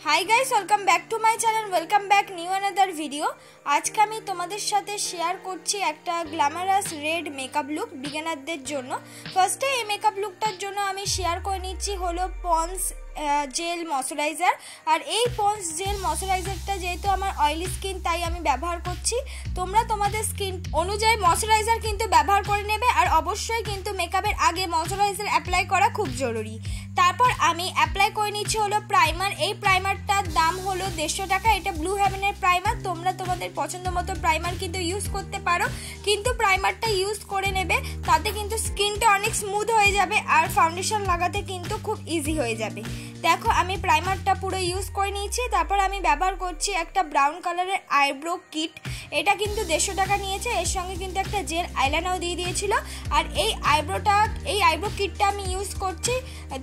High guys, welcome back to my channel. Welcome back new another video. आज के आमी तोमादेर साथे शेयर करछि एकटा ग्लैमारास रेड मेकअप लुक बिगिनारदेर जोन्नो। फार्स्टे এই मेकअप लुकटार जोन्नो आमी शेयर करे निচ্ছি हलो पन्स जेल मयश्चाराइजार। और এই पन्स जेल मयश्चाराइजारটা যেহেতু আমার অয়েলি স্কিন তাই আমি ব্যবহার করছি। তোমরা তোমাদের স্কিন অনুযায়ী ময়শ্চারাইজার কিন্তু ব্যবহার করে নেবে। আর অবশ্যই কিন্তু মেকআপের আগে ময়শ্চারাইজার অ্যাপ্লাই করা খুব জরুরি। তারপর আমি অ্যাপ্লাই করে নিচ্ছি হলো প্রাইমার। এই প্রাইমারটার দাম হলো 150 টাকা। এটা ব্লু হেভেনের প্রাইমার। তোমরা তোমাদের পছন্দ মতো প্রাইমার কিন্তু ইউজ করতে পারো, কিন্তু প্রাইমারটা ইউজ করে নেবে, তাতে কিন্তু স্কিনটা অনেক স্মুথ হয়ে যাবে আর ফাউন্ডেশন লাগাতে কিন্তু খুব ইজি হয়ে যাবে। দেখো আমি প্রাইমারটা পুরো ইউজ করে নিয়েছি। তারপর আমি ব্যবহার করছি একটা ব্রাউন কালারের আইব্রো কিট। এটা কিন্তু 150 টাকা নিয়েছে। এর সঙ্গে কিন্তু একটা জেল আইলাইনারও দিয়ে দিয়েছিল। আর এই আইব্রো কিটটা আমি ইউজ করছি,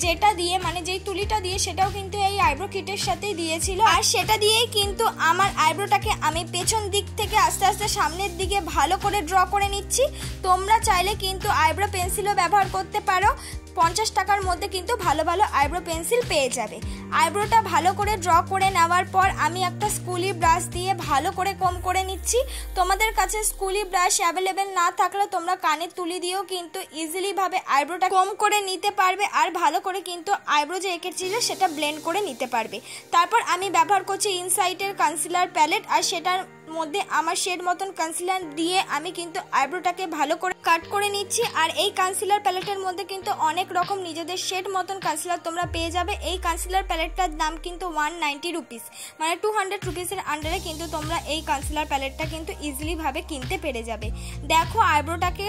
যেটা দিয়ে মানে যেই তুলিটা দিয়ে সেটাও কিন্তু এই আইব্রো কিটের সাথেই দিয়েছিল। আর সেটা দিয়েই কিন্তু আমার আইব্রোটাকে আমি পেছন দিক থেকে আস্তে আস্তে সামনের দিকে ভালো করে ড্র করে নিচ্ছি। তোমরা চাইলে কিন্তু আইব্রো পেন্সিলও ব্যবহার করতে পারো। 50 টাকার মধ্যে কিন্তু ভালো ভালো আইব্রো পেন্সিল পেয়ে যাবে। আইব্রোটা ভালো করে ড্র করে নেওয়ার পর আমি একটা স্কুলি ব্রাশ দিয়ে ভালো করে কম করে নিচ্ছি। তোমাদের কাছে স্কুলি ব্রাশ অ্যাভেলেবেল না থাকলে তোমরা কানের তুলি দিয়েও কিন্তু ইজিলি ভাবে আইব্রোটা কম করে নিতে পারবে। আর ভালো করে কিন্তু আইব্রো যে এঁকেছিল সেটা ব্লেন্ড করে নিতে পারবে। তারপর আমি ব্যবহার করছি ইনসাইটের কনসিলার প্যালেট। আর সেটার মধ্যে আমার শেড মতন কনসিলার দিয়ে আমি কিন্তু আইব্রোটাকে ভালো করে কাট করে নিচ্ছি। আর এই কনসিলার প্যালেটের মধ্যে কিন্তু অনেক রকম নিজেদের শেড মতন কনসিলার তোমরা পেয়ে যাবে। এই কনসিলার প্যালেটটার দাম কিন্তু 190 রুপিস, মানে 200 রুপিসের আন্ডারে কিন্তু তোমরা এই কনসিলার প্যালেটটা কিন্তু ইজিলি ভাবে কিনতে পেরে যাবে। দেখো আইব্রোটাকে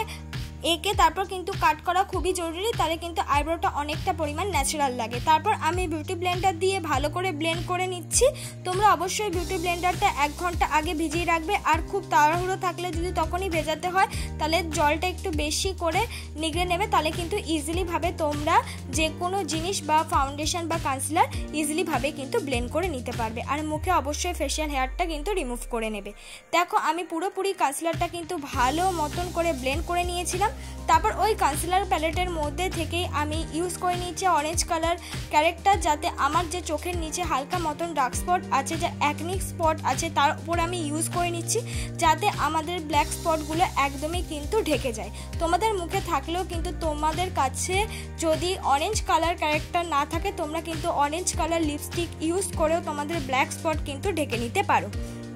এঁকে তারপর কিন্তু কাট করা খুবই জরুরি, তাহলে কিন্তু আইব্রোটা অনেকটা পরিমাণ ন্যাচারাল লাগে। তারপর আমি বিউটি ব্লেন্ডার দিয়ে ভালো করে ব্লেন্ড করে নিচ্ছি। তোমরা অবশ্যই বিউটি ব্লেন্ডারটা 1 ঘন্টা আগে ভিজিয়ে রাখবে। আর খুব তাড়াহুড়ো থাকলে যদি তখনই ভেজাতে হয় তাহলে জলটা একটু বেশি করে নিগড়ে নেবে, তাহলে কিন্তু ইজিলি ভাবে তোমরা যে কোনো জিনিস বা ফাউন্ডেশন বা কনসিলার ইজিলি ভাবে কিন্তু ব্লেন্ড করে নিতে পারবে। আর মুখে অবশ্যই ফেশিয়াল হেয়ারটা কিন্তু রিমুভ করে নেবে। দেখো আমি পুরোপুরি কনসিলারটা কিন্তু ভালো মতন করে ব্লেন্ড করে নিয়েছিলাম। তারপর ওই কনসিলার প্যালেটের মধ্যে থেকে আমি ইউজ করে নিচ্ছি অরেঞ্জ কালার ক্যারেক্টার, যাতে আমার যে চোখের নিচে হালকা মতন ডার্ক স্পট আছে, যে অ্যাকনিক স্পট আছে, তার উপর আমি ইউজ করে নিচ্ছি, যাতে আমাদের ব্ল্যাক স্পটগুলো একদমই কিন্তু ঢেকে যায়। তোমাদের মুখে থাকলেও কিন্তু তোমাদের কাছে যদি অরেঞ্জ কালার ক্যারেক্টার না থাকে তোমরা কিন্তু অরেঞ্জ কালার লিপস্টিক ইউজ করেও তোমাদের ব্ল্যাক স্পট কিন্তু ঢেকে নিতে পারো।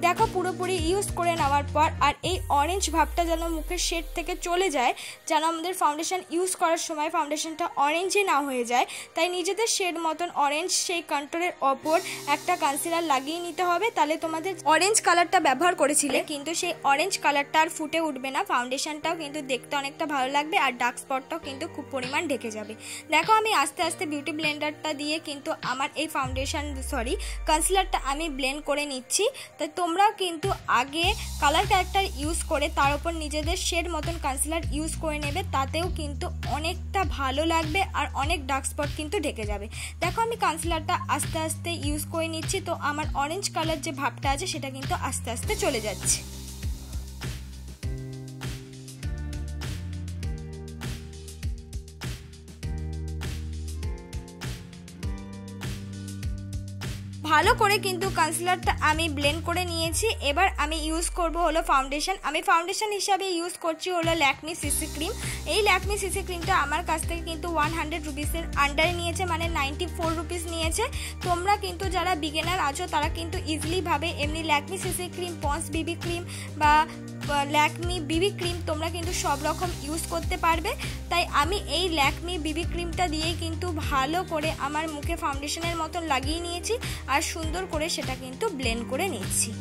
দেখো পুরোপুরি ইউজ করে নেওয়ার পর আর এই অরেঞ্জ ভাবটা যেন মুখের শেড থেকে চলে যায়, যেন আমাদের ফাউন্ডেশন ইউজ করার সময় ফাউন্ডেশনটা অরেঞ্জে না হয়ে যায়, তাই নিজেদের শেড মতন অরেঞ্জ সেই কন্ট্রোলের ওপর একটা কনসিলার লাগিয়ে নিতে হবে। তাহলে তোমাদের অরেঞ্জ কালারটা ব্যবহার করেছিলে কিন্তু সেই অরেঞ্জ কালারটা আর ফুটে উঠবে না, ফাউন্ডেশনটাও কিন্তু দেখতে অনেকটা ভালো লাগবে আর ডার্ক স্পটটাও কিন্তু খুব পরিমাণ ঢেকে যাবে। দেখো আমি আস্তে আস্তে বিউটি ব্লেন্ডারটা দিয়ে কিন্তু আমার এই কনসিলারটা আমি ব্লেন্ড করে নিচ্ছি। তাই তোমরা কিন্তু আগে কালার ক্যারেক্টার ইউজ করে তার উপর নিজেদের শেড মতন কনসিলার ইউজ করে নেবে, তাতেও কিন্তু অনেকটা ভালো লাগবে আর অনেক ডার্ক স্পট কিন্তু ঢেকে যাবে। দেখো আমি কনসিলারটা আস্তে আস্তে ইউজ করে নিচ্ছি, তো আমার অরেঞ্জ কালার যে ভাবটা আছে সেটা কিন্তু আস্তে আস্তে চলে যাচ্ছে। ভালো করে কিন্তু কনসিলারটা আমি ব্লেন্ড করে নিয়েছি। এবার আমি ইউজ করব হলো ফাউন্ডেশন। আমি ফাউন্ডেশন হিসাবে ইউজ করছি হলো ল্যাকমি সিসি ক্রিম। এই ল্যাকমি সিসি ক্রিমটা আমার কাছ থেকে কিন্তু 100 রুপিসের আন্ডারে নিয়েছে, মানে 94 রুপিস নিয়েছে। তোমরা কিন্তু যারা বিগিনার আছো তারা কিন্তু ইজিলি ভাবে এমনি ল্যাকমি সিসি ক্রিম, পন্স বিবি ক্রিম বা ল্যাকমি বিবি ক্রিম তোমরা কিন্তু সব রকম ইউজ করতে পারবে। তাই আমি এই ল্যাকমি বিবি ক্রিমটা দিয়েই কিন্তু ভালো করে আমার মুখে ফাউন্ডেশনের মতন লাগিয়ে নিয়েছি আর সুন্দর করে সেটা কিন্তু ব্লেন্ড করে নিচ্ছি।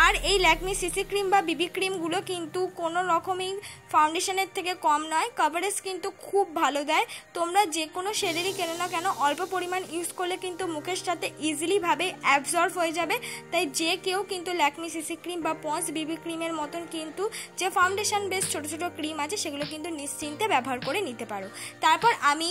আর এই ল্যাকমি সিসি ক্রিম বা বিবি ক্রিমগুলো কিন্তু কোনো রকমই ফাউন্ডেশনের থেকে কম নয়, কভারেজ কিন্তু খুব ভালো দেয়। তোমরা যে কোনো শেডেরই কেনো না কেন অল্প পরিমাণ ইউজ করলে কিন্তু মুখের সাথে ইজিলি ভাবে অ্যাবজর্ব হয়ে যাবে। তাই যে কেউ কিন্তু ল্যাকমি সিসি ক্রিম বা পন্স বিবি ক্রিমের মতন কিন্তু যে ফাউন্ডেশন বেস ছোট ছোট ক্রিম আছে সেগুলো কিন্তু নিশ্চিন্তে ব্যবহার করে নিতে পারো। তারপর আমি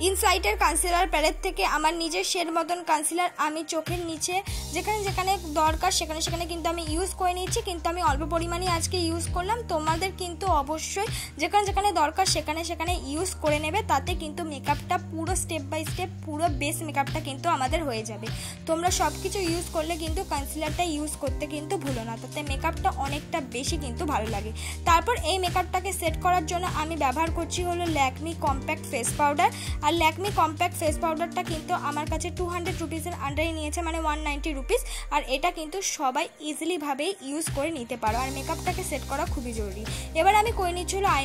ইনসাইটের কনসিলার প্যালেট থেকে আমার নিজের শেড মতন কনসিলার আমি চোখের নিচে যেখানে যেখানে দরকার সেখানে সেখানে কিন্তু আমি ইউজ করে নিচ্ছি, কিন্তু আমি অল্প পরিমাণে আজকে ইউজ করলাম। তোমাদের কিন্তু অবশ্যই যেখানে যেখানে দরকার সেখানে সেখানে ইউজ করে নেবে, তাতে কিন্তু মেকআপটা পুরো স্টেপ বাই স্টেপ পুরো বেস মেকআপটা কিন্তু আমাদের হয়ে যাবে। তোমরা সব কিছু ইউজ করলে কিন্তু কনসিলারটা ইউজ করতে কিন্তু ভুলো না, তাতে মেকআপটা অনেকটা বেশি কিন্তু ভালো লাগে। তারপর এই মেকআপটাকে সেট করার জন্য আমি ব্যবহার করছি হলো ল্যাকমি কম্প্যাক্ট ফেস পাউডার। আর ল্যাকমি কম্প্যাক্ট ফেস পাউডারটা কিন্তু আমার কাছে 200 রুপিসের আন্ডারে নিয়েছে, মানে 190 রুপিস। আর এটা কিন্তু সবাই ইজিলি ভাবেই ইউজ করে নিতে পারো, আর মেকআপটাকে সেট করা খুবই জরুরি। এবার আমি করে নিচ্ছি হলো আই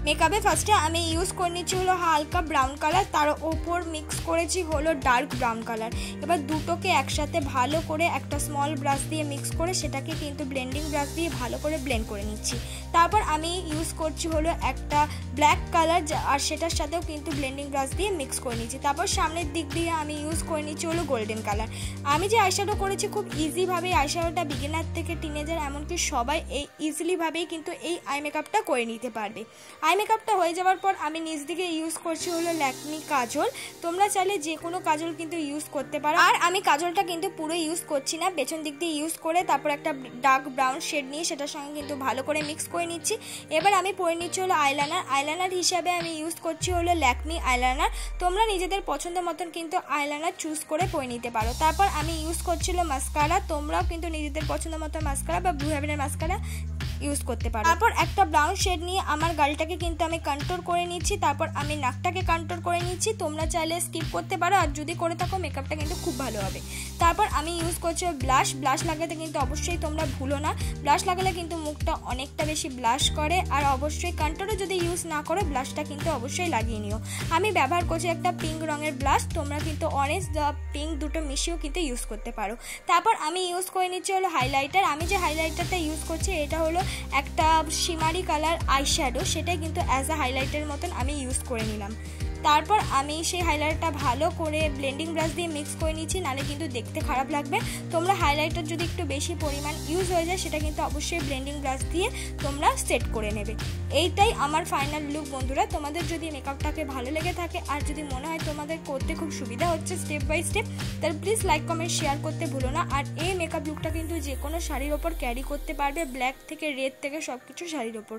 মেকআপে ফার্স্টে আমি ইউজ করে নিচ্ছি হলো হালকা ব্রাউন কালার, তার ওপর মিক্স করেছি হলো ডার্ক ব্রাউন কালার। এবার দুটোকে একসাথে ভালো করে একটা স্মল ব্রাশ দিয়ে মিক্স করে সেটাকে কিন্তু ব্লেন্ডিং ব্রাশ দিয়ে ভালো করে ব্লেন্ড করে নিচ্ছি। তারপর আমি ইউজ করছি হলো একটা ব্ল্যাক কালার, আর সেটার সাথেও কিন্তু ব্লেন্ডিং ব্রাশ দিয়ে মিক্স করে নিচ্ছি। তারপর সামনের দিক দিয়ে আমি ইউজ করে নিচ্ছি হলো গোল্ডেন কালার। আমি যে আইশ্যাডো করেছি খুব ইজিভাবে আইশ্যাডোটা বিগিনার থেকে টিনেজার এমনকি সবাই এই ইজিলিভাবেই কিন্তু এই আই মেকআপটা করে নিতে পারবে। আই মেকআপটা হয়ে যাওয়ার পর আমি নিচ দিকে ইউজ করছি হলো ল্যাকমি কাজল। তোমরা চাইলে যে কোনো কাজল কিন্তু ইউজ করতে পারো, আর আমি কাজলটা কিন্তু পুরো ইউজ করছি না, পেছন দিক দিয়ে ইউজ করে তারপর একটা ডার্ক ব্রাউন শেড নিয়ে সেটার সঙ্গে কিন্তু ভালো করে মিক্স করে নিচ্ছি। এবার আমি পরে নিচ্ছি হলো আইলাইনার হিসাবে আমি ইউজ করছি হলো ল্যাকমি আইলাইনার। তোমরা নিজেদের পছন্দ মতন কিন্তু আইলাইনার চুজ করে পরে নিতে পারো। তারপর আমি ইউজ করছিল মাস্কারা, তোমরাও কিন্তু নিজেদের পছন্দ মতো মাস্কারা বা ব্লু হেভেনের মাস্কারা ইউজ করতে পারো। তারপর একটা ব্রাউন শেড নিয়ে আমার গালটাকে কিন্তু আমি কন্ট্রোল করে নিচ্ছি, তারপর আমি নাকটাকে কন্ট্রোল করে নিচ্ছি। তোমরা চাইলে স্কিপ করতে পারো, আর যদি করে থাকো মেকআপটা কিন্তু খুব ভালো হবে। তারপর আমি ইউজ করছি ব্লাশ লাগাতে কিন্তু অবশ্যই তোমরা ভুলো না, ব্লাশ লাগালে কিন্তু মুখটা অনেকটা বেশি ব্লাশ করে। আর অবশ্যই কন্ট্রোলে যদি ইউজ না করো ব্লাশটা কিন্তু অবশ্যই লাগিয়ে নিও। আমি ব্যবহার করছি একটা পিঙ্ক রঙের ব্লাশ, তোমরা কিন্তু অরেঞ্জ পিঙ্ক দুটো মিশিয়েও কিন্তু ইউজ করতে পারো। তারপর আমি ইউজ করে নিচ্ছি হলো হাইলাইটার। আমি যে হাইলাইটারটা ইউজ করছি এটা হলো একটা শিমারি কালার আইশ্যাডো, সেটাই কিন্তু অ্যাজ আ হাইলাইটের মতন আমি ইউজ করে নিলাম। তারপর আমি সেই হাইলাইটারটা ভালো করে ব্লেন্ডিং ব্রাশ দিয়ে মিক্স করে নিচ্ছি, নাহলে কিন্তু দেখতে খারাপ লাগবে। তোমরা হাইলাইটার যদি একটু বেশি পরিমাণ ইউজ হয়ে যায় সেটা কিন্তু অবশ্যই ব্লেন্ডিং ব্রাশ দিয়ে তোমরা সেট করে নেবে। এইটাই আমার ফাইনাল লুক বন্ধুরা। তোমাদের যদি মেকআপটাকে ভালো লেগে থাকে আর যদি মনে হয় তোমাদের করতে খুব সুবিধা হচ্ছে স্টেপ বাই স্টেপ, তাহলে প্লিজ লাইক কমেন্ট শেয়ার করতে ভুলো না। আর এই মেকআপ লুকটা কিন্তু যে কোনো শাড়ির ওপর ক্যারি করতে পারবে, ব্ল্যাক থেকে রেড থেকে সব কিছু শাড়ির ওপর।